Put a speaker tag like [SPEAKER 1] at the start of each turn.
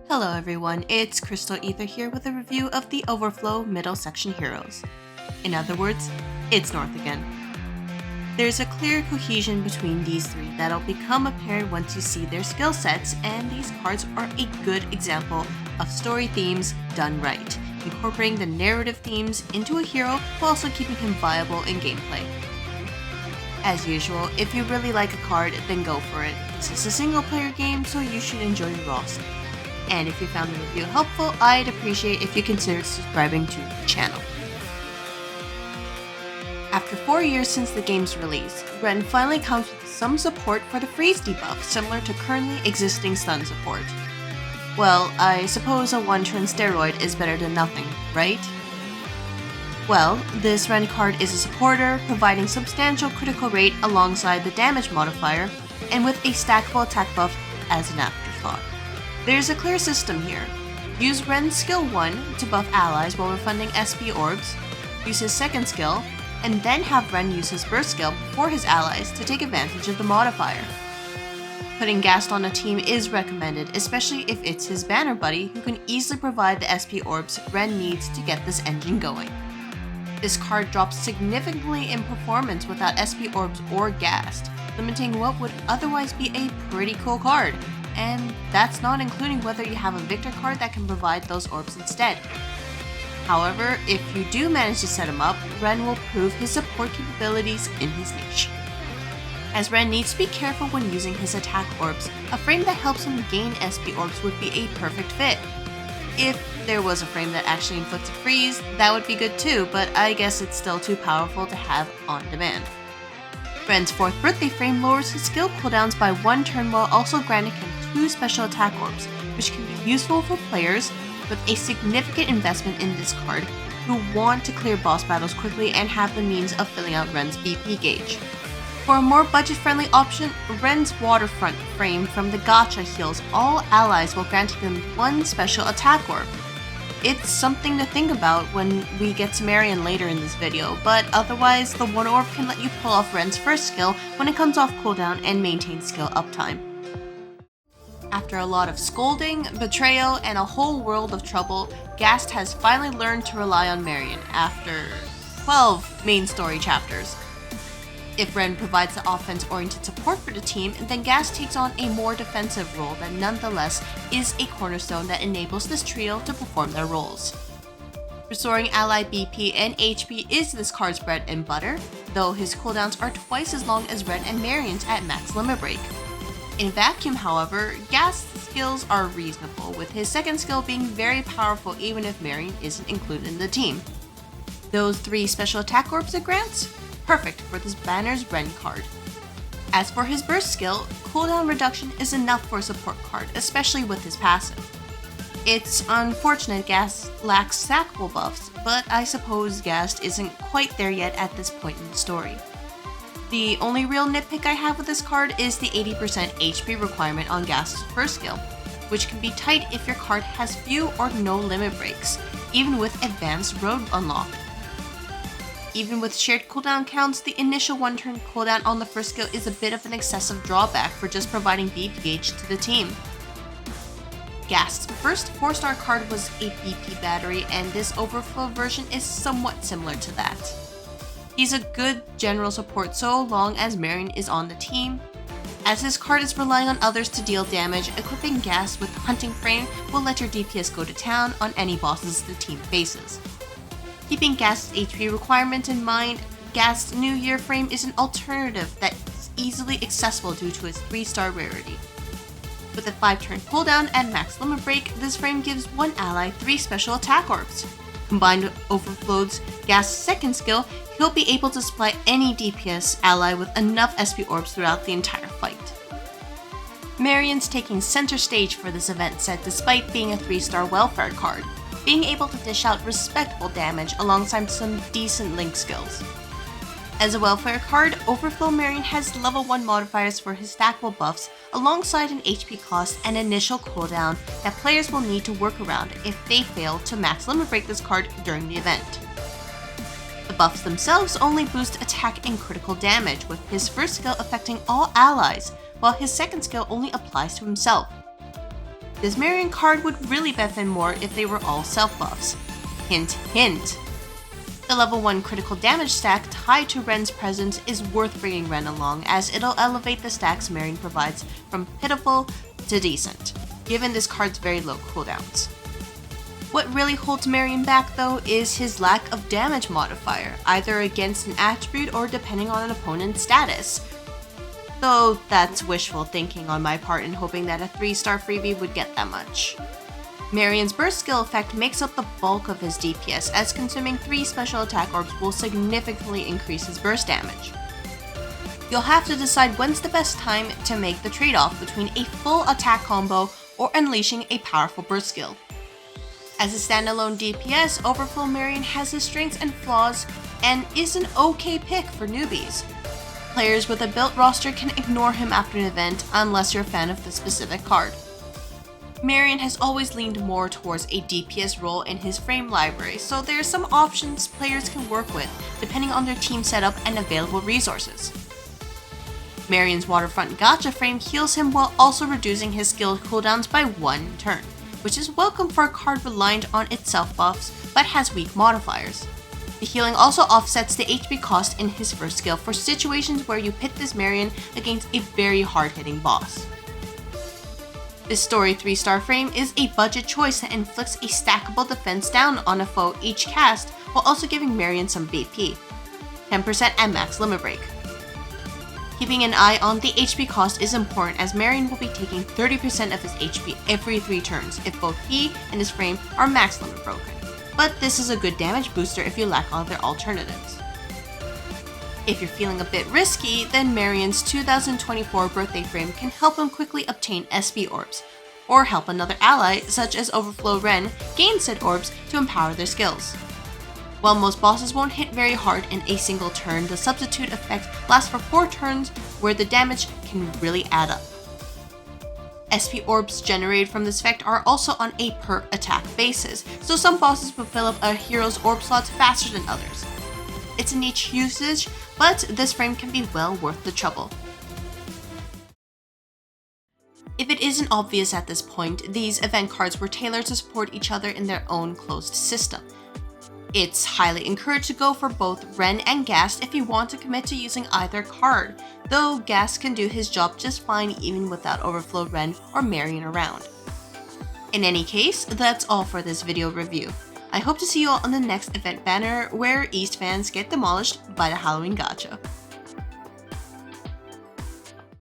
[SPEAKER 1] Hello everyone, it's Crystal Ether here with a review of the Overflow middle section heroes. In other words, it's North again. There's a clear cohesion between these three that'll become apparent once you see their skill sets, and these cards are a good example of story themes done right, incorporating the narrative themes into a hero while also keeping him viable in gameplay. As usual, if you really like a card, then go for it. This is a single player game, so you should enjoy the roster. And if you found the review helpful, I'd appreciate if you considered subscribing to the channel. After 4 years since the game's release, Ren finally comes with some support for the freeze debuff similar to currently existing stun support. Well, I suppose a one-turn steroid is better than nothing, right? Well, this Ren card is a supporter, providing substantial critical rate alongside the damage modifier, and with a stackable attack buff as an afterthought. There's a clear system here. Use Ren's skill 1 to buff allies while refunding SP orbs, use his second skill, and then have Ren use his burst skill before his allies to take advantage of the modifier. Putting Gast on a team is recommended, especially if it's his banner buddy who can easily provide the SP orbs Ren needs to get this engine going. This card drops significantly in performance without SP orbs or Gast, limiting what would otherwise be a pretty cool card. And that's not including whether you have a Victor card that can provide those orbs instead. However, if you do manage to set him up, Ren will prove his support capabilities in his niche. As Ren needs to be careful when using his attack orbs, a frame that helps him gain SP orbs would be a perfect fit. If there was a frame that actually inflicts a freeze, that would be good too, but I guess it's still too powerful to have on demand. Ren's 4th birthday frame lowers his skill cooldowns by 1 turn while also granting him 2 special attack orbs, which can be useful for players with a significant investment in this card who want to clear boss battles quickly and have the means of filling out Ren's BP gauge. For a more budget-friendly option, Ren's waterfront frame from the gacha heals all allies while granting them 1 special attack orb. It's something to think about when we get to Marion later in this video, but otherwise the 1 orb can let you pull off Ren's first skill when it comes off cooldown and maintain skill uptime. After a lot of scolding, betrayal, and a whole world of trouble, Gast has finally learned to rely on Marion after 12 main story chapters. If Ren provides the offense-oriented support for the team, then Gast takes on a more defensive role that nonetheless is a cornerstone that enables this trio to perform their roles. Restoring ally BP and HP is this card's bread and butter, though his cooldowns are twice as long as Ren and Marion's at max limit break. In vacuum, however, Gast's skills are reasonable, with his second skill being very powerful even if Marion isn't included in the team. Those 3 special attack orbs it grants? Perfect for this banner's Ren card. As for his burst skill, cooldown reduction is enough for a support card, especially with his passive. It's unfortunate Gast lacks stackable buffs, but I suppose Gast isn't quite there yet at this point in the story. The only real nitpick I have with this card is the 80% HP requirement on Gast's first skill, which can be tight if your card has few or no limit breaks, even with advanced road unlock. Even with shared cooldown counts, the initial 1 turn cooldown on the first skill is a bit of an excessive drawback for just providing BP gauge to the team. Gast's first 4-star card was a BP battery, and this Overflow version is somewhat similar to that. He's a good general support so long as Marion is on the team. As his card is relying on others to deal damage, equipping Gast with Hunting Frame will let your DPS go to town on any bosses the team faces. Keeping Gast's HP requirement in mind, Gast's New Year frame is an alternative that's easily accessible due to its 3-star rarity. With a 5-turn cooldown and max limit break, this frame gives 1 ally 3 special attack orbs. Combined with Overflow's Gast's second skill, he'll be able to supply any DPS ally with enough SP orbs throughout the entire fight. Marion's taking center stage for this event set despite being a 3-star welfare card, being able to dish out respectable damage alongside some decent link skills. As a welfare card, Overflow Marion has level 1 modifiers for his stackable buffs alongside an HP cost and initial cooldown that players will need to work around if they fail to max limit break this card during the event. The buffs themselves only boost attack and critical damage, with his first skill affecting all allies, while his second skill only applies to himself. this Marion card would really benefit more if they were all self-buffs. Hint, hint. The level 1 critical damage stack tied to Ren's presence is worth bringing Ren along, as it'll elevate the stacks Marion provides from pitiful to decent, given this card's very low cooldowns. What really holds Marion back though is his lack of damage modifier, either against an attribute or depending on an opponent's status. Though that's wishful thinking on my part in hoping that a 3-star freebie would get that much. Marion's burst skill effect makes up the bulk of his DPS, as consuming 3 special attack orbs will significantly increase his burst damage. You'll have to decide when's the best time to make the trade-off between a full attack combo or unleashing a powerful burst skill. As a standalone DPS, Overflow Marion has his strengths and flaws and is an okay pick for newbies. Players with a built roster can ignore him after an event unless you're a fan of the specific card. Marion has always leaned more towards a DPS role in his frame library, so there are some options players can work with depending on their team setup and available resources. Marion's Waterfront Gacha frame heals him while also reducing his skill cooldowns by 1 turn, which is welcome for a card reliant on its self-buffs but has weak modifiers. The healing also offsets the HP cost in his first skill for situations where you pit this Marion against a very hard-hitting boss. This story 3-star frame is a budget choice that inflicts a stackable defense down on a foe each cast while also giving Marion some BP, 10% at max limit break. Keeping an eye on the HP cost is important, as Marion will be taking 30% of his HP every 3 turns if both he and his frame are max limit broken, but this is a good damage booster if you lack other alternatives. If you're feeling a bit risky, then Marion's 2024 birthday frame can help him quickly obtain SP orbs, or help another ally such as Overflow Ren gain said orbs to empower their skills. While most bosses won't hit very hard in a single turn, the substitute effect lasts for 4 turns where the damage can really add up. SP orbs generated from this effect are also on a per attack basis, so some bosses will fill up a hero's orb slots faster than others. It's a niche usage, but this frame can be well worth the trouble. If it isn't obvious at this point, these event cards were tailored to support each other in their own closed system. It's highly encouraged to go for both Ren and Gast if you want to commit to using either card, though Gast can do his job just fine even without Overflow Ren or Marion around. In any case, that's all for this video review. I hope to see you all on the next event banner where East fans get demolished by the Halloween Gacha.